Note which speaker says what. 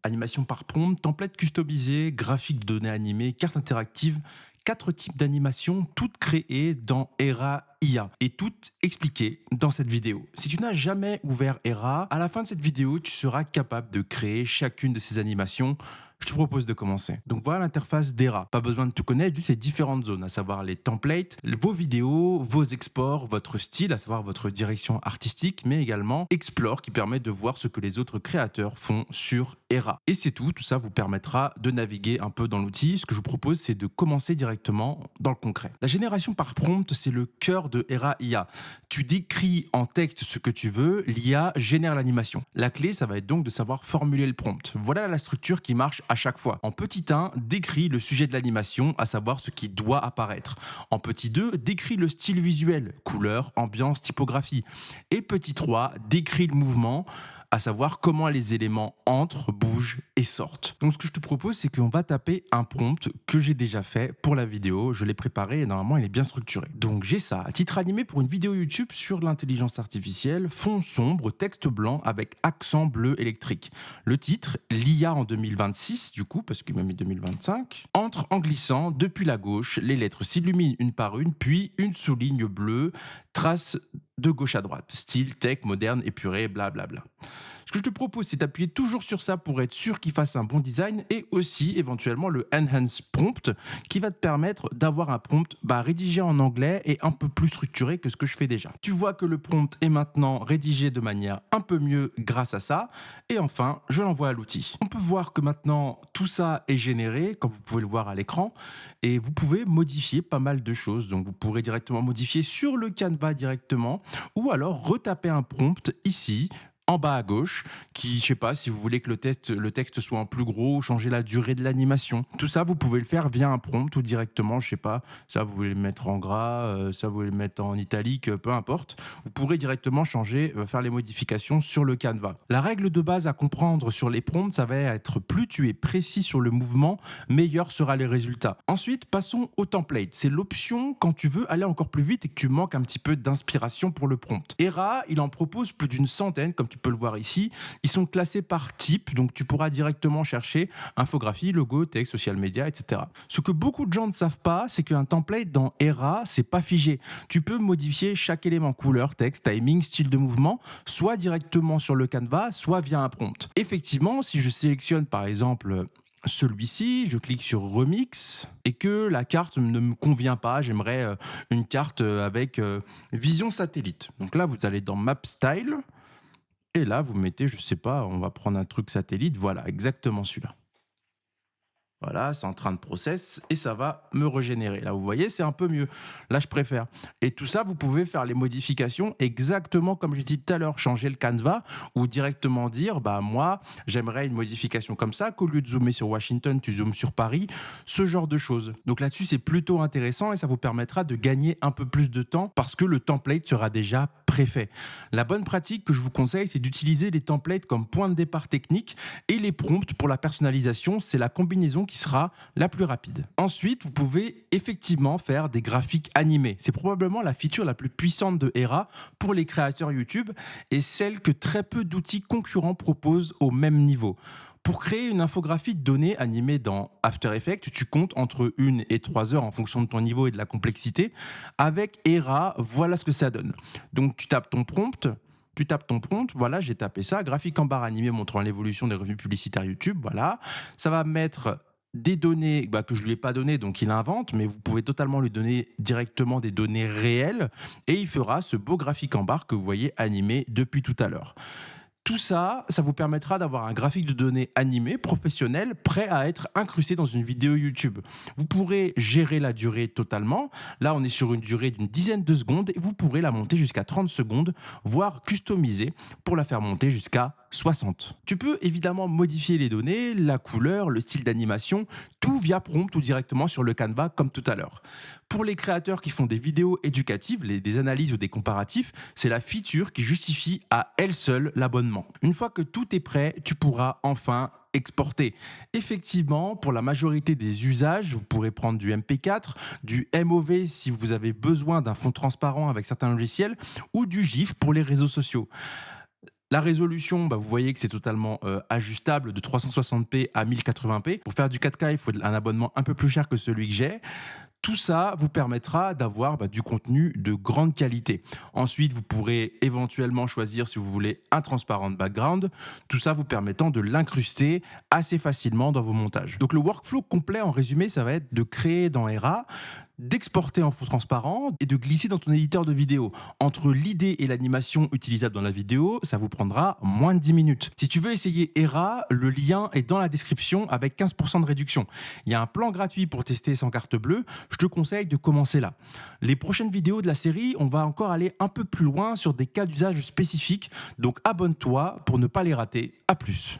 Speaker 1: animation par prompt, template customisé, graphique de données animées, carte interactive, 4 types d'animations, toutes créées dans Era IA et toutes expliquées dans cette vidéo. Si tu n'as jamais ouvert Era, à la fin de cette vidéo, tu seras capable de créer chacune de ces animations. Je te propose de commencer. Donc voilà l'interface d'Era. Pas besoin de tout connaître, juste les différentes zones, à savoir les templates, vos vidéos, vos exports, votre style, à savoir votre direction artistique, mais également Explore qui permet de voir ce que les autres créateurs font sur Era. Et c'est tout ça vous permettra de naviguer un peu dans l'outil. Ce que je vous propose, c'est de commencer directement dans le concret. La génération par prompt, c'est le cœur de Era IA. Tu décris en texte ce que tu veux, l'IA génère l'animation. La clé, ça va être donc de savoir formuler le prompt. Voilà la structure qui marche à chaque fois. En petit 1, décris le sujet de l'animation, à savoir ce qui doit apparaître. En petit 2, décris le style visuel, couleur, ambiance, typographie. Et petit 3, décris le mouvement, à savoir comment les éléments entrent, bougent et sortent. Donc ce que je te propose, c'est qu'on va taper un prompt que j'ai déjà fait pour la vidéo. Je l'ai préparé et normalement il est bien structuré. Donc j'ai ça, titre animé pour une vidéo YouTube sur l'intelligence artificielle, fond sombre, texte blanc avec accent bleu électrique. Le titre, l'IA en 2026 du coup, parce qu'il m'a mis 2025, entre en glissant depuis la gauche, les lettres s'illuminent une par une, puis une sous-ligne bleue trace de gauche à droite, style tech, moderne, épuré, blablabla. Ce que je te propose, c'est d'appuyer toujours sur ça pour être sûr qu'il fasse un bon design et aussi éventuellement le Enhance Prompt qui va te permettre d'avoir un prompt rédigé en anglais et un peu plus structuré que ce que je fais déjà. Tu vois que le prompt est maintenant rédigé de manière un peu mieux grâce à ça. Et enfin, je l'envoie à l'outil. On peut voir que maintenant tout ça est généré, comme vous pouvez le voir à l'écran, et vous pouvez modifier pas mal de choses. Donc vous pourrez directement modifier sur le Canva directement ou alors retaper un prompt ici en bas à gauche, qui, je sais pas, si vous voulez que le texte soit en plus gros, changer la durée de l'animation. Tout ça, vous pouvez le faire via un prompt ou directement, je sais pas, ça vous voulez le mettre en gras, ça vous voulez le mettre en italique, peu importe. Vous pourrez directement changer, faire les modifications sur le Canva. La règle de base à comprendre sur les prompts, ça va être plus tu es précis sur le mouvement, meilleur sera les résultats. Ensuite, passons au template. C'est l'option quand tu veux aller encore plus vite et que tu manques un petit peu d'inspiration pour le prompt. Era, il en propose plus d'une centaine, comme tu peux le voir ici. Ils sont classés par type, donc tu pourras directement chercher infographie, logo, texte, social media, etc. Ce que beaucoup de gens ne savent pas, c'est qu'un template dans Era, c'est pas figé. Tu peux modifier chaque élément, couleur, texte, timing, style de mouvement, soit directement sur le Canva, soit via un prompt. Effectivement, si je sélectionne par exemple celui-ci, je clique sur Remix et que la carte ne me convient pas, j'aimerais une carte avec vision satellite. Donc là, vous allez dans Map Style. Et là, vous mettez, je sais pas, on va prendre un truc satellite, voilà, exactement celui-là. Voilà, c'est en train de process et ça va me régénérer. Là, vous voyez, c'est un peu mieux. Là, je préfère. Et tout ça, vous pouvez faire les modifications exactement comme j'ai dit tout à l'heure, changer le Canva ou directement dire, moi, j'aimerais une modification comme ça, qu'au lieu de zoomer sur Washington, tu zoomes sur Paris, ce genre de choses. Donc là-dessus, c'est plutôt intéressant et ça vous permettra de gagner un peu plus de temps parce que le template sera déjà préfait. La bonne pratique que je vous conseille, c'est d'utiliser les templates comme point de départ technique et les prompts pour la personnalisation, c'est la combinaison qui sera la plus rapide. Ensuite, vous pouvez effectivement faire des graphiques animés. C'est probablement la feature la plus puissante de Era pour les créateurs YouTube et celle que très peu d'outils concurrents proposent au même niveau. Pour créer une infographie de données animée dans After Effects, tu comptes entre 1 et 3 heures en fonction de ton niveau et de la complexité. Avec Era, voilà ce que ça donne. Donc tu tapes ton prompt, voilà, j'ai tapé ça, graphique en barre animée montrant l'évolution des revenus publicitaires YouTube, voilà. Ça va mettre des données que je lui ai pas données, donc il invente, mais vous pouvez totalement lui donner directement des données réelles et il fera ce beau graphique en barre que vous voyez animé depuis tout à l'heure. Tout ça, ça vous permettra d'avoir un graphique de données animé, professionnel, prêt à être incrusté dans une vidéo YouTube. Vous pourrez gérer la durée totalement. Là, on est sur une durée d'une dizaine de secondes et vous pourrez la monter jusqu'à 30 secondes, voire customiser pour la faire monter jusqu'à 60. Tu peux évidemment modifier les données, la couleur, le style d'animation, tout via prompt ou directement sur le Canva comme tout à l'heure. Pour les créateurs qui font des vidéos éducatives, des analyses ou des comparatifs, c'est la feature qui justifie à elle seule l'abonnement. Une fois que tout est prêt, tu pourras enfin exporter. Effectivement, pour la majorité des usages, vous pourrez prendre du MP4, du MOV si vous avez besoin d'un fond transparent avec certains logiciels, ou du GIF pour les réseaux sociaux. La résolution, vous voyez que c'est totalement ajustable de 360p à 1080p. Pour faire du 4K, il faut un abonnement un peu plus cher que celui que j'ai. Tout ça vous permettra d'avoir du contenu de grande qualité. Ensuite, vous pourrez éventuellement choisir si vous voulez un transparent de background, tout ça vous permettant de l'incruster assez facilement dans vos montages. Donc le workflow complet en résumé, ça va être de créer dans Era, d'exporter en fond transparent et de glisser dans ton éditeur de vidéo. Entre l'idée et l'animation utilisable dans la vidéo, ça vous prendra moins de 10 minutes. Si tu veux essayer Era, le lien est dans la description avec 15% de réduction. Il y a un plan gratuit pour tester sans carte bleue, je te conseille de commencer là. Les prochaines vidéos de la série, on va encore aller un peu plus loin sur des cas d'usage spécifiques, donc abonne-toi pour ne pas les rater. À plus.